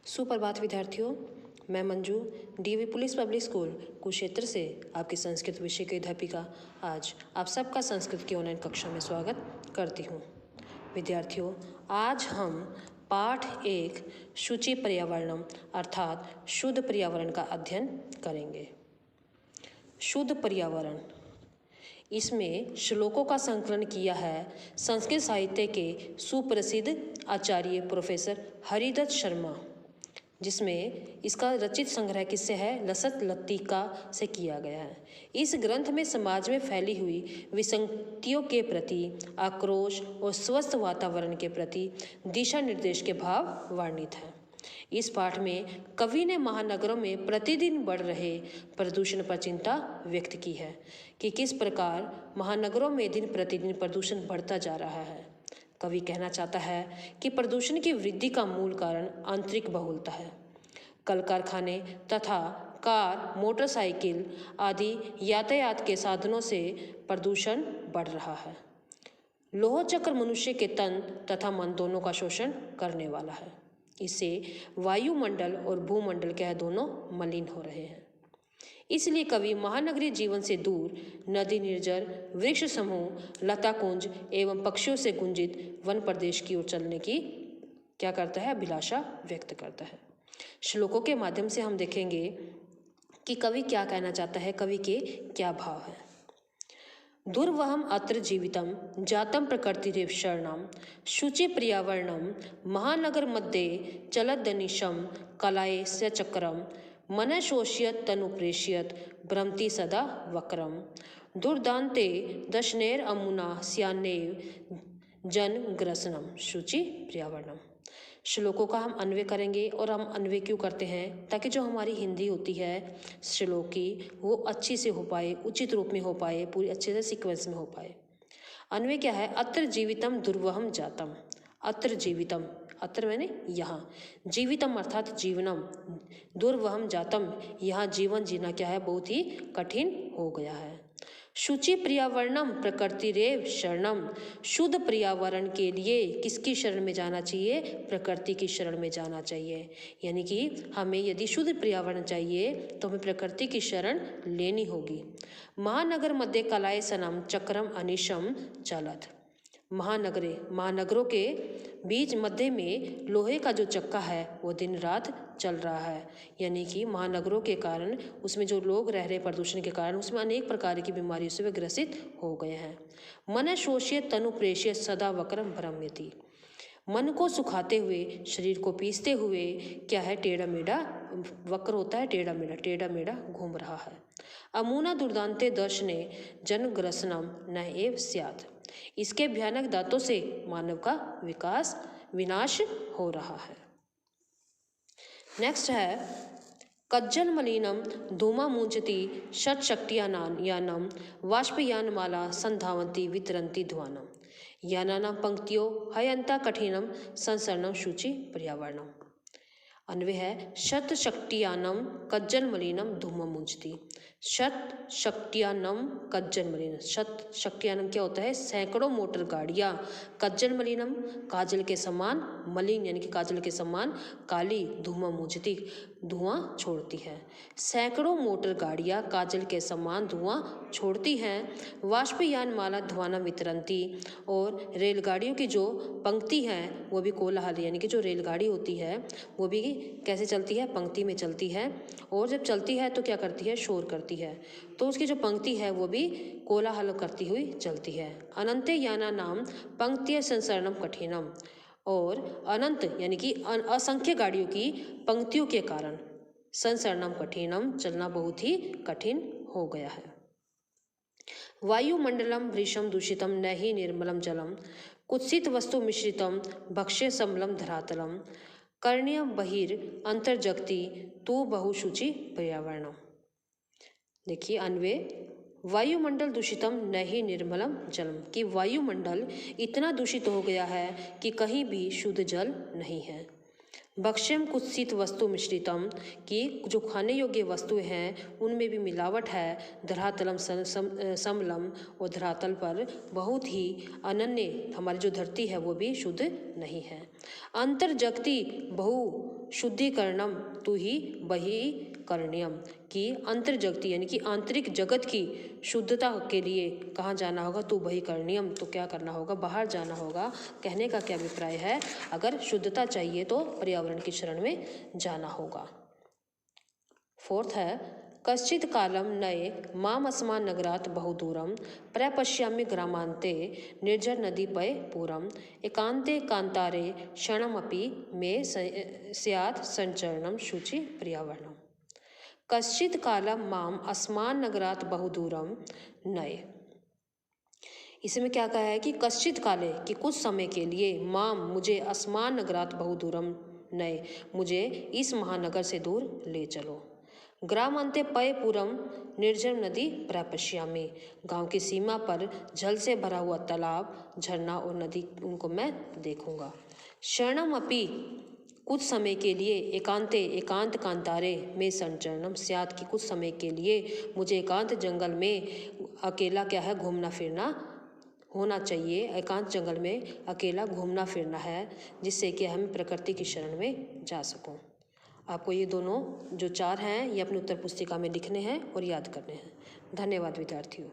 सुप्रभात विद्यार्थियों, मैं Manju DV police public school Kurukshetra से आपकी संस्कृत विषय की अध्यापिका आज आप सबका संस्कृत की ऑनलाइन कक्षा में स्वागत करती हूँ। विद्यार्थियों, आज हम पाठ 1 शुचि पर्यावरणम अर्थात शुद्ध पर्यावरण का अध्ययन करेंगे। शुद्ध पर्यावरण, इसमें श्लोकों का संकलन किया है संस्कृत साहित्य के सुप्रसिद्ध आचार्य प्रोफेसर हरिदत्त शर्मा, जिसमें इसका रचित संग्रह किससे है? लसत लत्तिका से किया गया है। इस ग्रंथ में समाज में फैली हुई विसंगतियों के प्रति आक्रोश और स्वस्थ वातावरण के प्रति दिशा निर्देश के भाव वर्णित हैं। इस पाठ में कवि ने महानगरों में प्रतिदिन बढ़ रहे प्रदूषण पर चिंता व्यक्त की है कि किस प्रकार महानगरों में दिन प्रतिदिन प्रदूषण बढ़ता जा रहा है। कवि कहना चाहता है कि प्रदूषण की वृद्धि का मूल कारण आंतरिक बहुलता है। कल कारखाने तथा कार, मोटरसाइकिल आदि यातायात के साधनों से प्रदूषण बढ़ रहा है। लोह चक्र मनुष्य के तन तथा मन दोनों का शोषण करने वाला है। इससे वायुमंडल और भूमंडल क्या दोनों मलिन हो रहे हैं। इसलिए कवि महानगरीय जीवन से दूर नदी, निर्जर वृक्ष समूह, लता कुंज एवं पक्षियों से गुंजित वन प्रदेश की ओर चलने की क्या करता है? अभिलाषा व्यक्त करता है। श्लोकों के माध्यम से हम देखेंगे कि कवि क्या कहना चाहता है, कवि के क्या भाव है। दुर्वहम अत्र जीवितम जातम प्रकृतिरेव शरणम शुचि पर्यावरणम महानगर मध्ये चलदनिशम कलाये स चक्रम मन शोष्यत तनु प्रेष्यत भ्रमति सदा वक्रम दुर्दान्ते दशनेर अमुना स्यान्नेव जन ग्रसनम शुचि पर्यावरणम। श्लोकों का हम अन्वय करेंगे, और हम अन्वय क्यों करते हैं? ताकि जो हमारी हिंदी होती है श्लोक की वो अच्छी से हो पाए, उचित रूप में हो पाए, पूरी अच्छे से सीक्वेंस में हो पाए। अन्वय क्या है? अत्र जीवितम दुर्वहम जातम। अत्र जीवितम, अत्र मैंने यहाँ, जीवितम अर्थात जीवनम, दुर्वहम जातम यहाँ जीवन जीना क्या है? बहुत ही कठिन हो गया है। शुचि पर्यावरणम प्रकृतिरेव शरणम, शुद्ध पर्यावरण के लिए किसकी शरण में जाना चाहिए? प्रकृति की शरण में जाना चाहिए। यानी कि हमें यदि शुद्ध पर्यावरण चाहिए तो हमें प्रकृति की शरण लेनी होगी। महानगर मध्य कलाय सनम चक्रम अनिशम चलत। महानगरों के बीच मध्य में लोहे का जो चक्का है वो दिन रात चल रहा है। यानी कि महानगरों के कारण उसमें जो लोग रह रहे प्रदूषण के कारण उसमें अनेक प्रकार की बीमारियों से वे ग्रसित हो गए हैं। मन शोष्य तनु प्रेष्य सदा वक्रम भ्रम्यति। मन को सुखाते हुए, शरीर को पीसते हुए क्या है? टेढ़ा मेढ़ा, वक्र होता है टेढ़ा मेढ़ा घूम रहा है। अमुना दुर्दांते दर्शने जन ग्रसनम न एव स्यात्। इसके भयानक दांतों से मानव का विनाश हो रहा है। नेक्स्ट है कज्जल मलिनम धूमा मुंचती षट शक्तियानम वाष्पयानमाला संधावंती वितरंती ध्वानम यानानां पंक्तियों हयंता कठिनम संसरणम शुचि पर्यावरणम। अन्वय है शत शक्तियानम कज्जल मलिनम धूमा मुंचती। शत शक्तियानम कज्जल मलिनम, शत शक्तियानम क्या होता है? सैकड़ों मोटर गाड़ियाँ, कज्जल मलिनम काजल के समान, मलिन यानी कि काजल के समान काली, धूमा मुंचती धुआं छोड़ती है। सैकड़ों मोटर गाड़ियाँ काजल के समान धुआं छोड़ती हैं। वाष्पयान माला ध्वाना वितरंती, और रेलगाड़ियों की जो पंक्ति है वो भी कोलाहल, यानी कि जो रेलगाड़ी होती है वो भी कैसे चलती है? पंक्ति में चलती है, और जब चलती है तो क्या करती है? शोर करती है। तो उसकी जो पंक्ति है वो भी कोलाहल करती हुई चलती है। अनंते याना नाम पंक्तिय संसरणम कठिनम, और अनंत यानी कि असंख्य गाड़ियों की पंक्तियों के कारण संसरणम कठिनम, चलना बहुत ही कठिन हो गया है। वायुमंडलम वृषम दूषितम न ही निर्मलम जलम कुत्सित वस्तु मिश्रितम भक्ष्य समलम धरातलम कर्ण्य बहिर अंतर्जगति तू बहुशुचि पर्यावरणम। देखिए अन्वय, वायुमंडल दूषितम न ही निर्मलम जलम, कि वायुमंडल इतना दूषित हो गया है कि कहीं भी शुद्ध जल नहीं है। भक्ष्यम कुत्सित वस्तु मिश्रितम, कि जो खाने योग्य वस्तुएं हैं उनमें भी मिलावट है। धरातलम समलम, और धरातल पर बहुत ही अनन्य हमारी जो धरती है वो भी शुद्ध नहीं है। अंतर्जगति बहु शुद्धिकरणम तु ही बहि करणीयम, कि अंतर्जगती यानी कि आंतरिक जगत की शुद्धता के लिए कहाँ जाना होगा, तु बहि करणीयम, तो क्या करना होगा, बाहर जाना होगा। कहने का क्या अभिप्राय है, अगर शुद्धता चाहिए तो पर्यावरण की शरण में जाना होगा। फोर्थ है कश्चित् कालं नये माम अस्मान् नगरात् बहुदूरं प्रपश्यामि ग्रामान्ते निर्जननदीपये पूरम् एकान्ते कान्तारे क्षणमपि मे स्यात् संचरणं शुचि पर्यावरणम्। कश्चित् कालं माम अस्मान् नगरात् बहुदूरं नये, इसमें क्या कहा है कि कश्चित काले, कि कुछ समय के लिए, माम मुझे, अस्मान नगरात बहुदूरम नए, मुझे इस महानगर से दूर ले चलो। ग्रामांते पयपुरम निर्जन नदी प्रपश्यामि, गांव की सीमा पर जल से भरा हुआ तालाब, झरना और नदी, उनको मैं देखूंगा। शरणम अपि, कुछ समय के लिए, एकांते एकांत कांतारे में संचरणम स्यात्, की कुछ समय के लिए मुझे एकांत जंगल में अकेला क्या है, घूमना फिरना होना चाहिए। एकांत जंगल में अकेला घूमना फिरना है, जिससे कि हम प्रकृति की शरण में जा सकूं। आपको ये दोनों जो 4 हैं ये अपनी उत्तर पुस्तिका में लिखने हैं और याद करने हैं। धन्यवाद विद्यार्थियों।